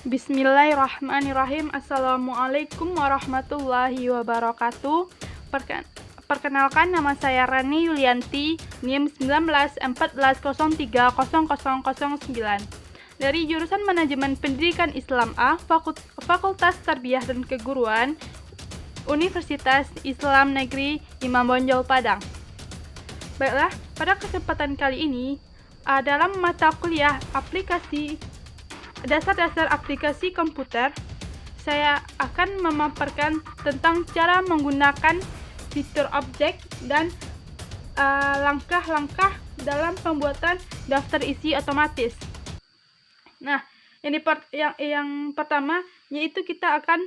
Bismillahirrahmanirrahim. Assalamualaikum warahmatullahi wabarakatuh. Perkenalkan, nama saya Rani Yulianti, NIM 1914030009, dari jurusan Manajemen Pendidikan Islam A, Fakultas Tarbiyah dan Keguruan, Universitas Islam Negeri Imam Bonjol Padang. Baiklah, pada kesempatan kali ini, dalam mata kuliah dasar-dasar aplikasi komputer, saya akan memaparkan tentang cara menggunakan fitur objek dan langkah-langkah dalam pembuatan daftar isi otomatis. Nah, yang pertama yaitu kita akan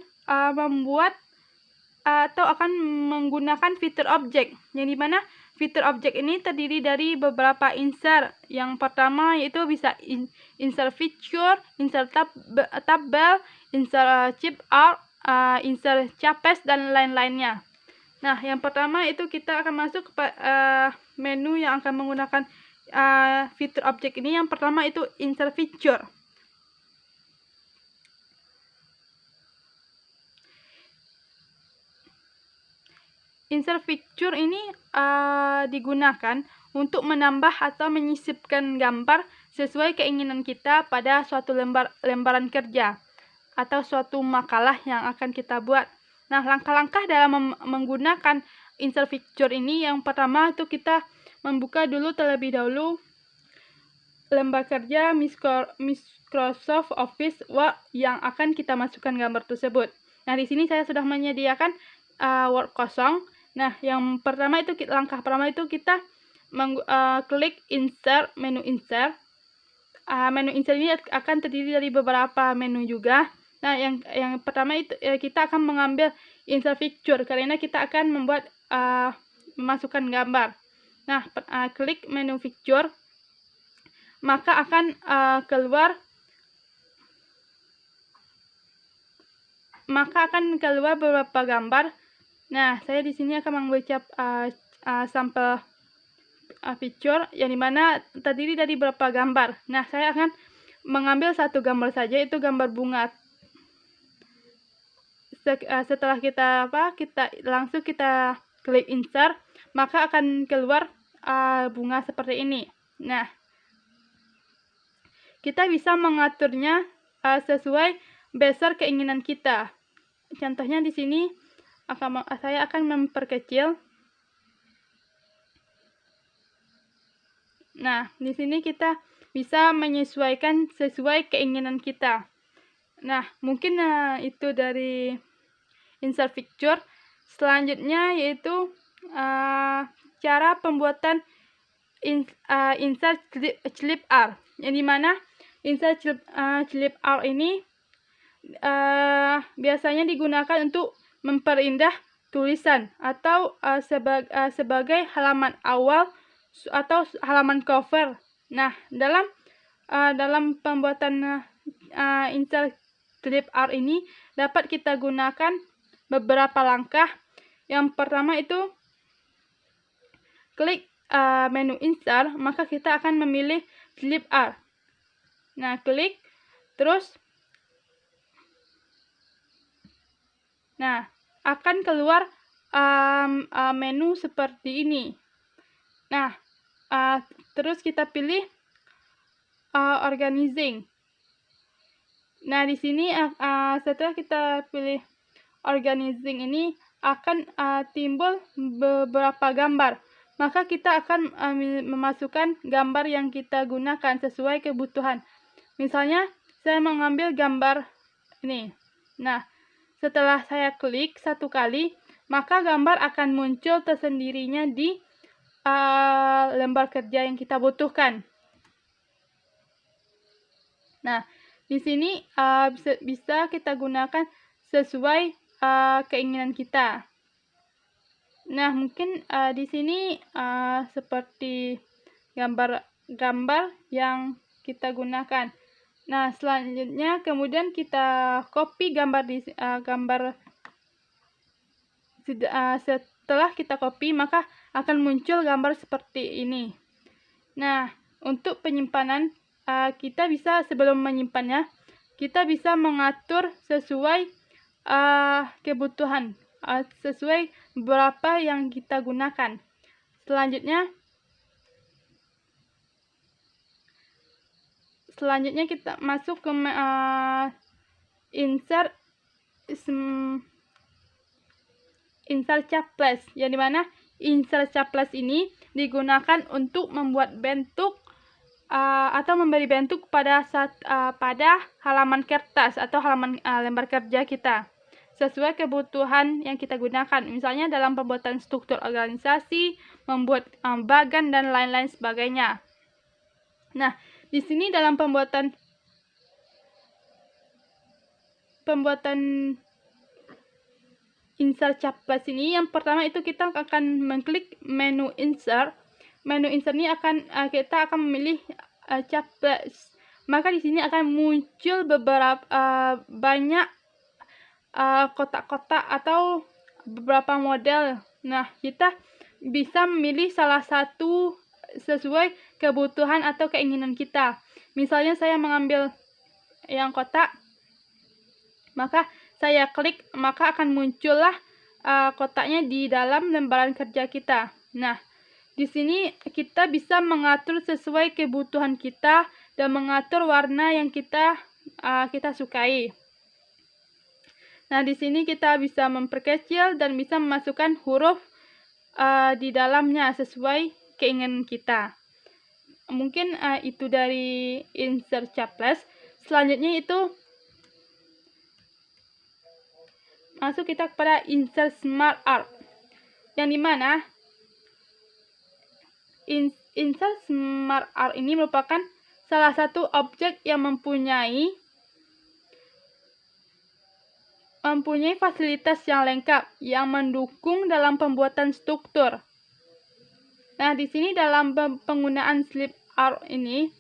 membuat atau akan menggunakan fitur objek, yang dimana fitur objek ini terdiri dari beberapa insert. Yang pertama yaitu bisa insert feature, insert tabel, insert chip art, insert capes, dan lain-lainnya. Nah, yang pertama itu kita akan masuk ke menu yang akan menggunakan fitur objek ini. Yang pertama itu insert feature. Insert feature ini digunakan untuk menambah atau menyisipkan gambar sesuai keinginan kita pada suatu lembaran kerja atau suatu makalah yang akan kita buat. Nah, langkah-langkah dalam menggunakan insert feature ini, yang pertama itu kita membuka dulu terlebih dahulu lembar kerja Microsoft Office Word yang akan kita masukkan gambar tersebut. Nah, di sini saya sudah menyediakan Word kosong. Nah, langkah pertama itu kita klik insert, menu insert. Menu insert ini akan terdiri dari beberapa menu juga. Nah, yang pertama itu kita akan mengambil insert feature karena kita akan memasukkan gambar. Nah, klik menu feature, maka akan keluar beberapa gambar. Nah, saya di sini akan membaca sampel feature yang dimana terdiri dari beberapa gambar. Nah, saya akan mengambil satu gambar saja, itu gambar bunga. Setelah kita langsung kita klik insert, maka akan keluar bunga seperti ini. Nah, kita bisa mengaturnya sesuai besar keinginan kita. Contohnya di sini saya akan memperkecil. Nah, di sini kita bisa menyesuaikan sesuai keinginan kita. Nah, mungkin itu dari insert feature. Selanjutnya yaitu cara pembuatan insert clip art, yang dimana insert clip art ini biasanya digunakan untuk memperindah tulisan atau sebagai halaman awal atau halaman cover. Nah, dalam pembuatan insert clip art ini dapat kita gunakan beberapa langkah. Yang pertama itu klik menu insert, maka kita akan memilih clip art. Nah, klik terus. Nah, akan keluar menu seperti ini. Nah, terus kita pilih organizing. Nah, di sini setelah kita pilih organizing ini akan timbul beberapa gambar. Maka kita akan memasukkan gambar yang kita gunakan sesuai kebutuhan. Misalnya, saya mengambil gambar ini. Nah, setelah saya klik satu kali, maka gambar akan muncul tersendirinya di lembar kerja yang kita butuhkan. Nah, di sini bisa kita gunakan sesuai keinginan kita. Nah, mungkin di sini seperti gambar-gambar yang kita gunakan. Nah, selanjutnya kemudian kita copy setelah kita copy, maka akan muncul gambar seperti ini. Nah, untuk penyimpanan kita bisa sebelum menyimpannya kita bisa mengatur sesuai kebutuhan, sesuai berapa yang kita gunakan. Selanjutnya kita masuk ke insert caples, yang dimana insert caples ini digunakan untuk membuat bentuk atau memberi bentuk pada halaman kertas atau halaman lembar kerja kita sesuai kebutuhan yang kita gunakan. Misalnya dalam pembuatan struktur organisasi, membuat bagan dan lain-lain sebagainya. Nah, di sini dalam pembuatan insert caples ini, yang pertama itu kita akan mengklik menu insert. Menu insert ini kita akan memilih caples. Maka di sini akan muncul beberapa banyak kotak-kotak atau beberapa model. Nah, kita bisa memilih salah satu sesuai kebutuhan atau keinginan kita. Misalnya saya mengambil yang kotak, maka saya klik, maka akan muncullah kotaknya di dalam lembaran kerja kita. Nah, di sini kita bisa mengatur sesuai kebutuhan kita dan mengatur warna yang kita sukai. Nah, di sini kita bisa memperkecil dan bisa memasukkan huruf di dalamnya sesuai keinginan kita. Mungkin itu dari insert caples. Selanjutnya itu masuk kita kepada insert smart art, yang dimana insert smart art ini merupakan salah satu objek yang mempunyai fasilitas yang lengkap yang mendukung dalam pembuatan struktur. Nah, di sini dalam penggunaan slip art ini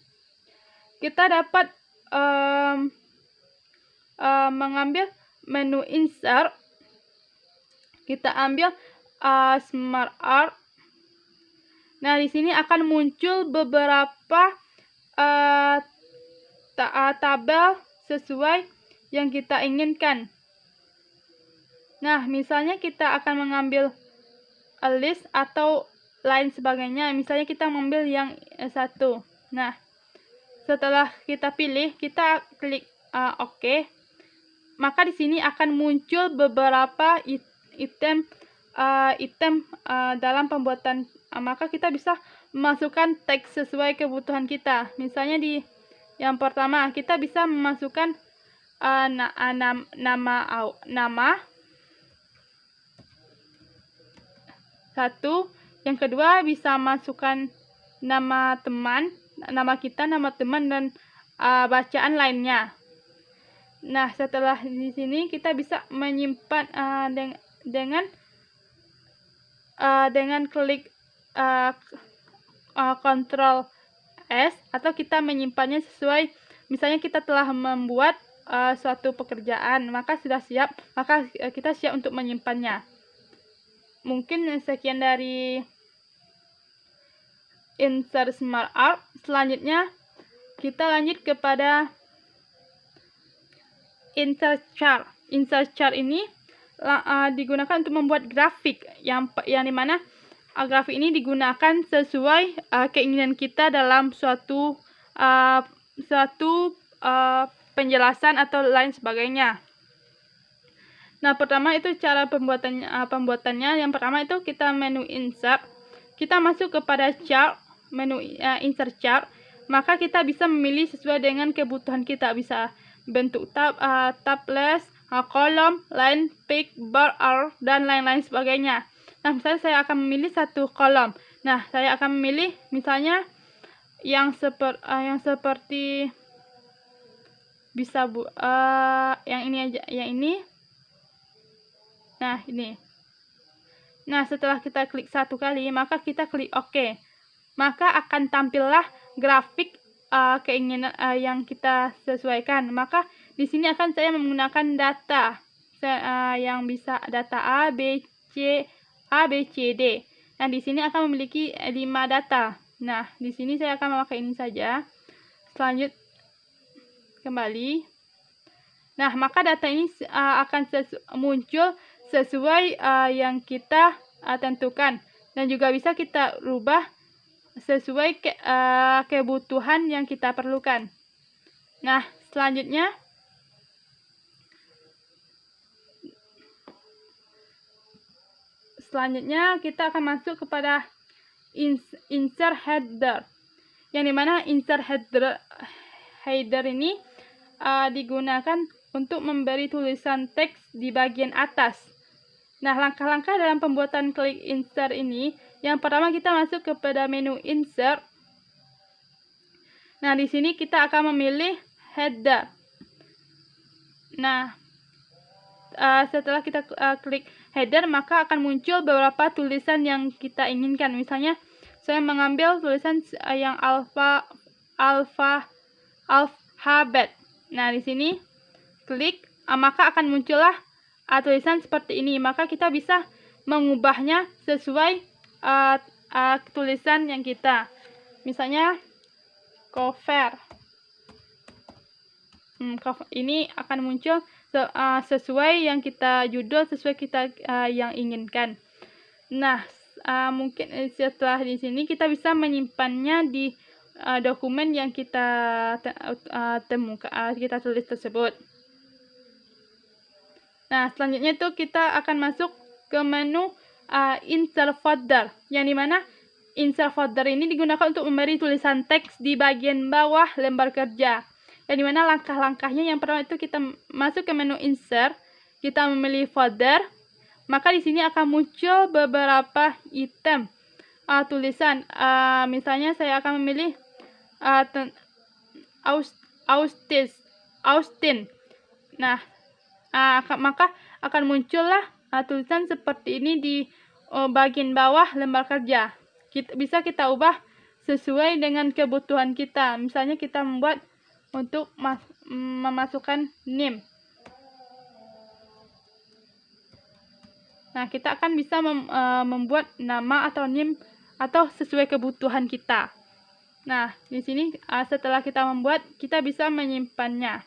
kita dapat mengambil menu insert, kita ambil smart art. Nah, di sini akan muncul beberapa tabel sesuai yang kita inginkan. Nah, misalnya kita akan mengambil list atau lain sebagainya. Misalnya kita mengambil yang satu. Nah, setelah kita pilih, kita klik OK. Maka di sini akan muncul beberapa item dalam pembuatan. Maka kita bisa memasukkan teks sesuai kebutuhan kita. Misalnya di yang pertama, kita bisa memasukkan nama satu. Yang kedua, bisa masukkan nama teman, nama kita, nama teman, dan bacaan lainnya. Nah, setelah di sini kita bisa menyimpan dengan klik Ctrl S, atau kita menyimpannya sesuai, misalnya kita telah membuat suatu pekerjaan, maka sudah siap, maka kita siap untuk menyimpannya. Mungkin sekian dari insert smart art. Selanjutnya kita lanjut kepada insert chart. Insert chart ini digunakan untuk membuat grafik yang dimana grafik ini digunakan sesuai keinginan kita dalam suatu penjelasan atau lain sebagainya. Nah, pertama itu cara pembuatannya. Yang pertama itu kita menu insert, kita masuk kepada chart, menu insert chart, maka kita bisa memilih sesuai dengan kebutuhan kita. Bisa bentuk tablet, kolom, line, pick, bar, dan lain-lain sebagainya. Nah, misalnya saya akan memilih satu kolom. Nah, saya akan memilih misalnya yang seperti bisa yang ini aja, yang ini. Nah, ini. Nah, setelah kita klik satu kali, maka kita klik OK. Maka akan tampillah grafik keinginan yang kita sesuaikan. Maka di sini akan saya menggunakan data yang bisa data A, B, C, D. Nah, di sini akan memiliki 5 data. Nah, di sini saya akan memakai ini saja. Selanjut kembali. Nah, maka data ini akan muncul sesuai yang kita tentukan, dan juga bisa kita rubah sesuai kebutuhan yang kita perlukan. Nah, selanjutnya kita akan masuk kepada insert header, yang dimana insert header ini digunakan untuk memberi tulisan teks di bagian atas. Nah, langkah-langkah dalam pembuatan klik insert ini, yang pertama kita masuk kepada menu insert. Nah, di sini kita akan memilih header. Nah, setelah kita klik header, maka akan muncul beberapa tulisan yang kita inginkan. Misalnya, saya mengambil tulisan yang alfabet. Nah, di sini klik, maka akan muncullah tulisan seperti ini. Maka kita bisa mengubahnya sesuai tulisan yang kita. Misalnya cover. Ini akan muncul sesuai yang kita judul, sesuai kita yang inginkan. Nah, mungkin setelah di sini kita bisa menyimpannya di dokumen yang kita temukan, kita tulis tersebut. Nah, selanjutnya itu kita akan masuk ke menu insert folder, yang dimana insert folder ini digunakan untuk memberi tulisan teks di bagian bawah lembar kerja. Yang dimana langkah-langkahnya, yang pertama itu kita masuk ke menu insert, kita memilih folder, maka di sini akan muncul beberapa item tulisan. Misalnya saya akan memilih Austin. Nah, maka akan muncullah tulisan seperti ini di bagian bawah lembar kerja. Bisa kita ubah sesuai dengan kebutuhan kita. Misalnya kita membuat untuk memasukkan name. Nah, kita akan bisa membuat nama atau name atau sesuai kebutuhan kita. Nah, di sini setelah kita membuat, kita bisa menyimpannya.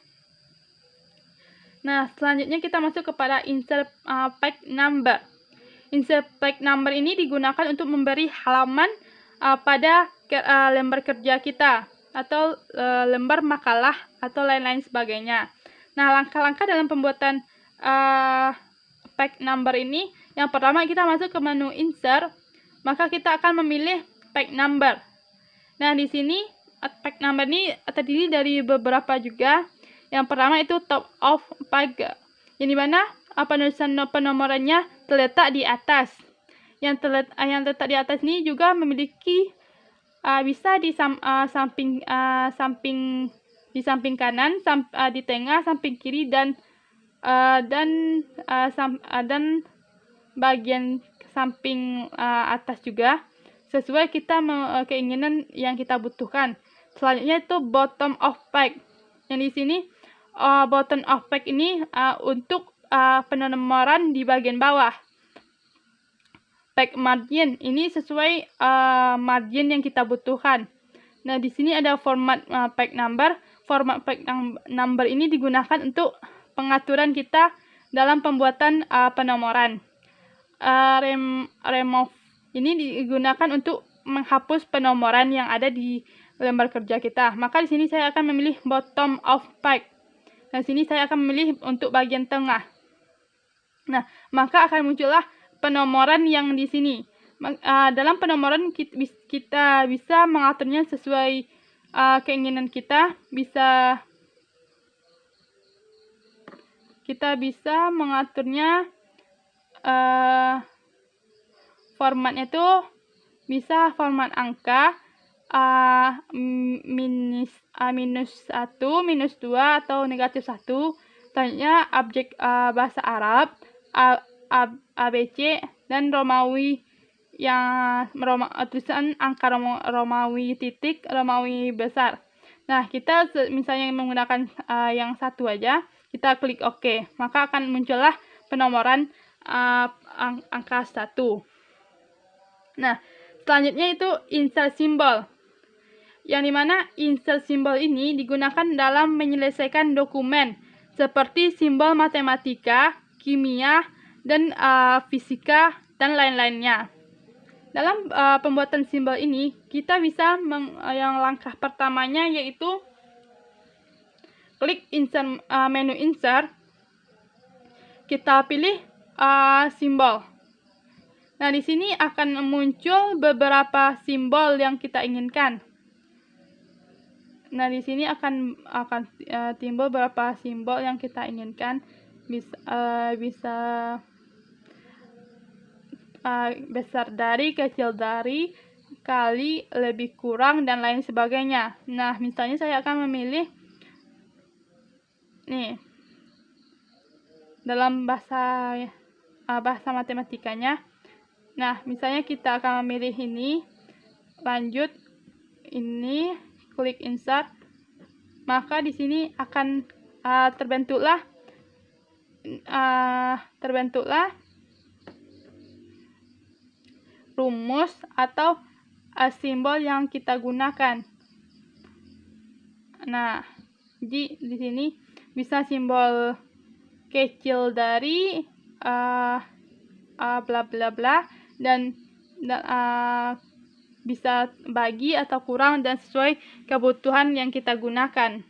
Nah, selanjutnya kita masuk kepada insert page number. Insert page number ini digunakan untuk memberi halaman pada lembar kerja kita, atau lembar makalah, atau lain-lain sebagainya. Nah, langkah-langkah dalam pembuatan page number ini, yang pertama kita masuk ke menu insert, maka kita akan memilih page number. Nah, di sini page number ini terdiri dari beberapa juga. Yang pertama itu top of page, yang dimana penulisan penomorannya terletak di atas. Yang terletak di atas ini juga memiliki bisa di samping kanan, di tengah, samping kiri, dan bagian samping atas juga, sesuai kita keinginan yang kita butuhkan. Selanjutnya itu bottom of page, yang di sini bottom of page ini untuk penomoran di bagian bawah. Page margin ini sesuai margin yang kita butuhkan. Nah, di sini ada format page number. Format page number ini digunakan untuk pengaturan kita dalam pembuatan penomoran. Remove ini digunakan untuk menghapus penomoran yang ada di lembar kerja kita. Maka di sini saya akan memilih bottom of page. Nah, sini saya akan memilih untuk bagian tengah. Nah, maka akan muncullah penomoran yang di sini. Dalam penomoran kita bisa mengaturnya sesuai keinginan kita. Kita bisa mengaturnya formatnya itu bisa format angka, minus 1, minus 2, atau negatif 1. Selanjutnya objek bahasa Arab, ABC, dan Romawi, yang tulisan angka Romawi titik, Romawi besar. Nah, kita misalnya menggunakan yang satu aja, kita klik OK, maka akan muncullah penomoran angka 1. Nah, selanjutnya itu insert symbol, yang dimana insert symbol ini digunakan dalam menyelesaikan dokumen. seperti simbol matematika, kimia, dan fisika, dan lain-lainnya. Dalam pembuatan simbol ini, kita bisa yang langkah pertamanya yaitu klik menu insert, kita pilih simbol. Nah, di sini akan muncul beberapa simbol yang kita inginkan. Nah, di sini akan timbul beberapa simbol yang kita inginkan. Bisa besar dari, kecil dari, kali, lebih kurang, dan lain sebagainya. Nah, misalnya saya akan memilih nih dalam bahasa matematikanya. Nah, misalnya kita akan memilih ini, lanjut ini, klik insert, maka di sini akan terbentuklah rumus atau simbol yang kita gunakan. Nah, di sini bisa simbol kecil dari bla bla bla, dan bisa bagi atau kurang dan sesuai kebutuhan yang kita gunakan.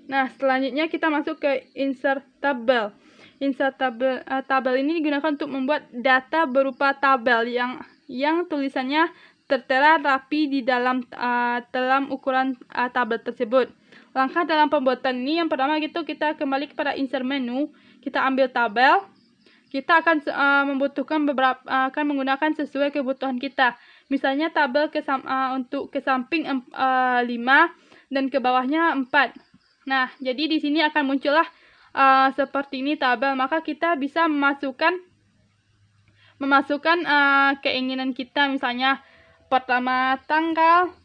Nah, selanjutnya kita masuk ke insert tabel. Insert tabel ini digunakan untuk membuat data berupa tabel yang tulisannya tertera rapi di dalam ukuran tabel tersebut. Langkah dalam pembuatan ini, yang pertama kita kembali kepada insert menu, kita ambil tabel. Kita akan akan menggunakan sesuai kebutuhan kita. Misalnya tabel untuk ke samping 5 dan ke bawahnya 4. Nah, jadi di sini akan muncullah seperti ini tabel. Maka kita bisa memasukkan keinginan kita, misalnya pertama tanggal,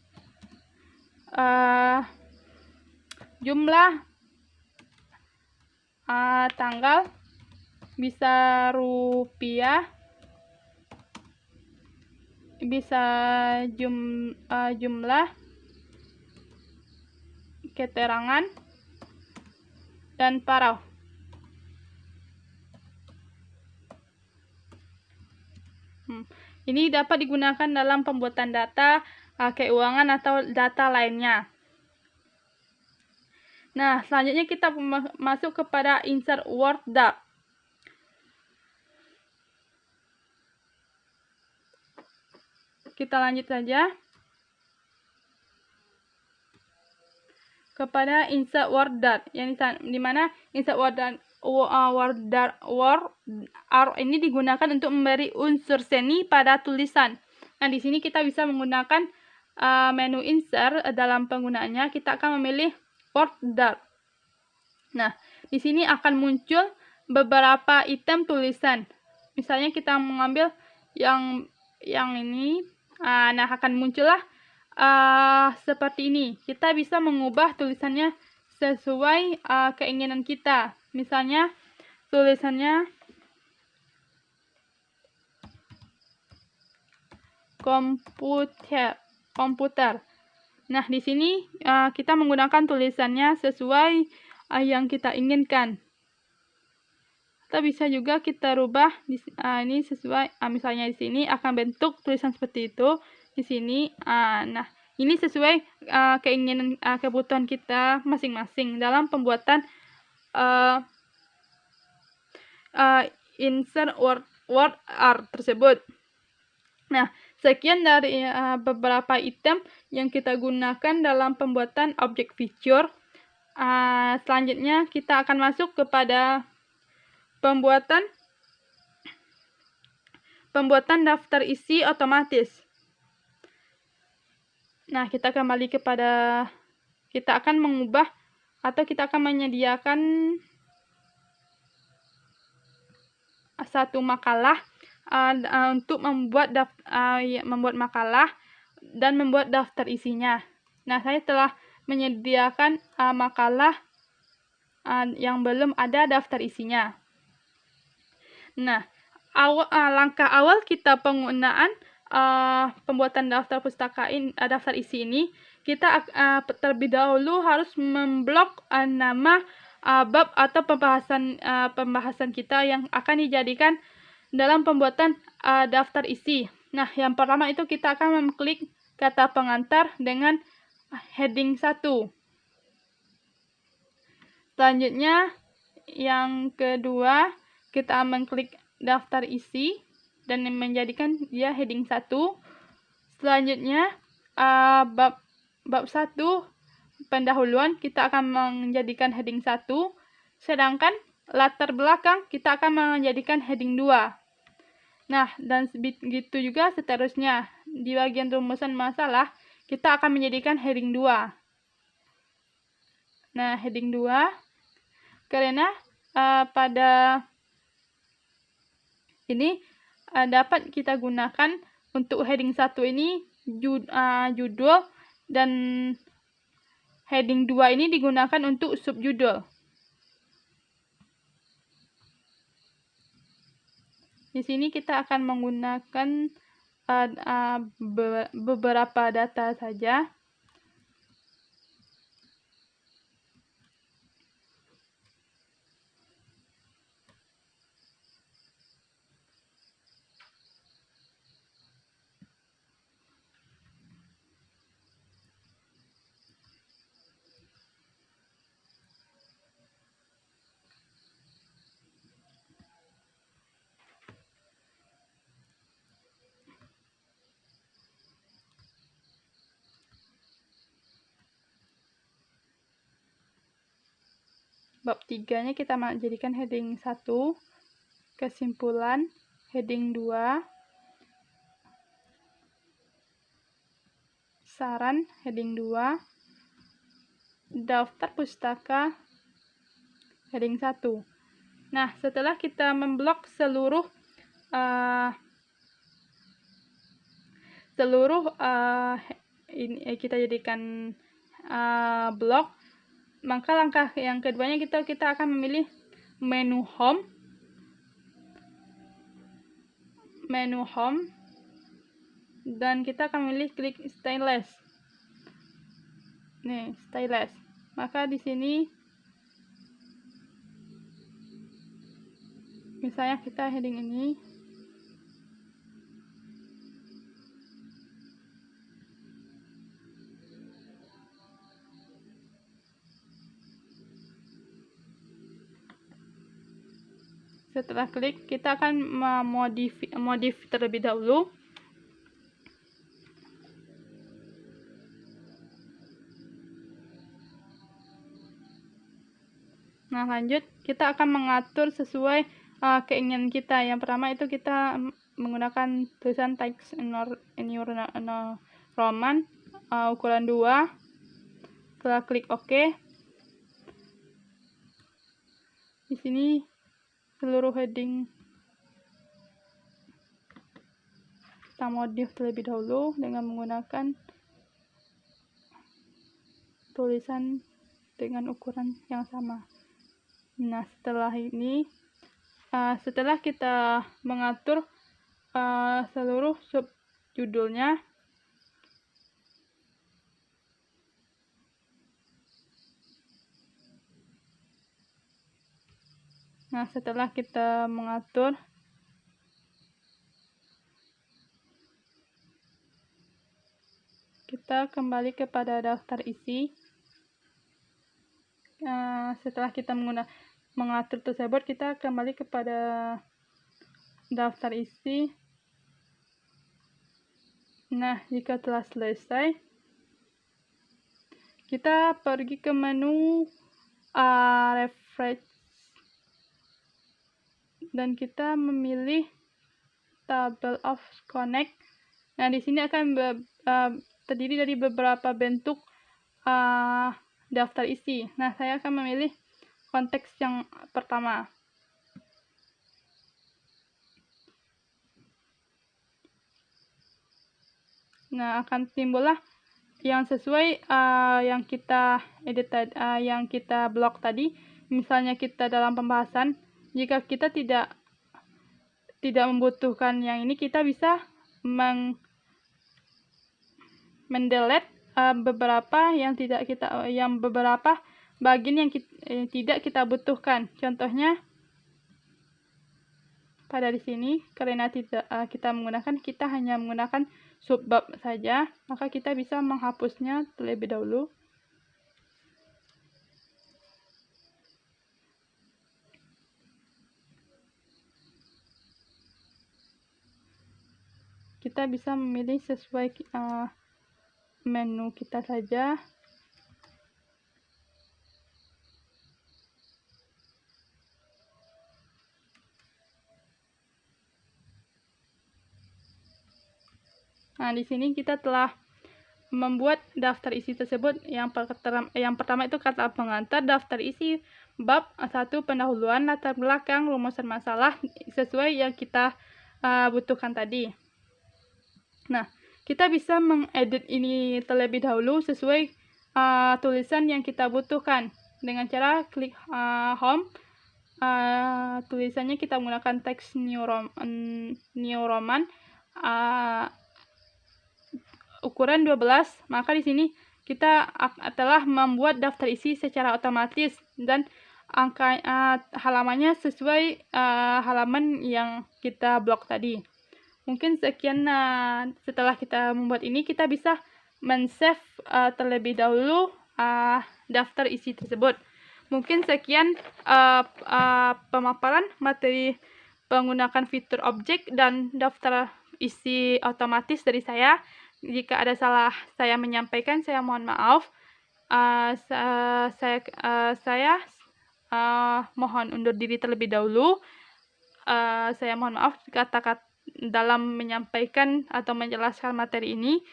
jumlah, tanggal, bisa rupiah, bisa jumlah, keterangan, dan paruh. Ini dapat digunakan dalam pembuatan data keuangan atau data lainnya. Nah, selanjutnya kita masuk kepada insert word dot. Kita lanjut saja kepada insert word dot, yang di mana insert word dot ini digunakan untuk memberi unsur seni pada tulisan. Nah, di sini kita bisa menggunakan menu insert. Dalam penggunaannya kita akan memilih word dot. Nah, di sini akan muncul beberapa item tulisan. Misalnya kita mengambil yang ini. Nah, akan muncullah seperti ini. Kita bisa mengubah tulisannya sesuai keinginan kita. Misalnya tulisannya komputer. Nah, di sini kita menggunakan tulisannya sesuai yang kita inginkan. Atau bisa juga kita rubah ini sesuai, misalnya di sini akan bentuk tulisan seperti itu. Di sini, nah ini sesuai keinginan kebutuhan kita masing-masing dalam pembuatan insert word art tersebut. Nah, sekian dari beberapa item yang kita gunakan dalam pembuatan objek feature. Selanjutnya kita akan masuk kepada pembuatan daftar isi otomatis. Nah, kita kembali kepada, kita akan mengubah atau kita akan menyediakan satu makalah untuk membuat makalah dan membuat daftar isinya. Nah, saya telah menyediakan makalah yang belum ada daftar isinya. Nah, langkah awal kita penggunaan pembuatan daftar isi ini, kita terlebih dahulu harus memblok nama bab atau pembahasan kita yang akan dijadikan dalam pembuatan daftar isi. Nah, yang pertama itu kita akan mengklik kata pengantar dengan heading 1. Selanjutnya, yang kedua, kita mengklik daftar isi dan menjadikan dia heading 1. Selanjutnya, bab 1 pendahuluan kita akan menjadikan heading 1, sedangkan latar belakang kita akan menjadikan heading 2. Nah, dan begitu juga seterusnya. Di bagian rumusan masalah, kita akan menjadikan heading 2. Nah, heading 2, karena pada ini dapat kita gunakan untuk heading 1 ini judul, dan heading 2 ini digunakan untuk subjudul. Di sini kita akan menggunakan beberapa data saja. Bab 3-nya kita jadikan heading 1, kesimpulan, heading 2, saran, heading 2, daftar pustaka, heading 1. Nah, setelah kita memblok seluruh ini kita jadikan blok, maka langkah yang keduanya kita akan memilih menu home, dan kita akan memilih klik stylus. Nih, stylus. Maka di sini misalnya kita heading ini, setelah klik kita akan modif terlebih dahulu. Nah, lanjut kita akan mengatur sesuai keinginan kita. Yang pertama itu kita menggunakan tulisan teks Roman ukuran 2. Setelah klik OK, di sini seluruh heading kita modif terlebih dahulu dengan menggunakan tulisan dengan ukuran yang sama. Nah, setelah ini, setelah kita mengatur seluruh subjudulnya, nah setelah kita mengatur, kita kembali kepada daftar isi. Setelah kita mengatur tersebut, kita kembali kepada daftar isi. Nah, jika telah selesai, kita pergi ke menu refresh dan kita memilih table of connect. Nah, di sini akan terdiri dari beberapa bentuk daftar isi. Nah, saya akan memilih konteks yang pertama. Nah, akan timbullah yang sesuai yang kita edit yang kita blok tadi. Misalnya kita dalam pembahasan, jika kita tidak membutuhkan yang ini, kita bisa mendelete beberapa bagian yang tidak kita butuhkan. Contohnya pada di sini, karena tidak kita hanya menggunakan subbab saja, maka kita bisa menghapusnya terlebih dahulu. Kita bisa memilih sesuai menu kita saja. Nah, di sini kita telah membuat daftar isi tersebut. Yang pertama itu kata pengantar, daftar isi, bab 1, pendahuluan, latar belakang, rumusan masalah, sesuai yang kita butuhkan tadi. Nah, kita bisa mengedit ini terlebih dahulu sesuai tulisan yang kita butuhkan. Dengan cara klik home, tulisannya kita menggunakan teks New Roman, ukuran 12, maka di sini kita telah membuat daftar isi secara otomatis dan angka halamannya sesuai halaman yang kita blok tadi. Mungkin sekian. Setelah kita membuat ini, kita bisa men-save terlebih dahulu daftar isi tersebut. Mungkin sekian pemaparan materi penggunaan fitur objek dan daftar isi otomatis dari saya. Jika ada salah saya menyampaikan, saya mohon maaf. Saya mohon undur diri terlebih dahulu. Saya mohon maaf kata-kata dalam menyampaikan atau menjelaskan materi ini.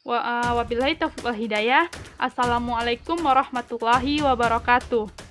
Wabillahi taufiq wal hidayah. Assalamualaikum warahmatullahi wabarakatuh.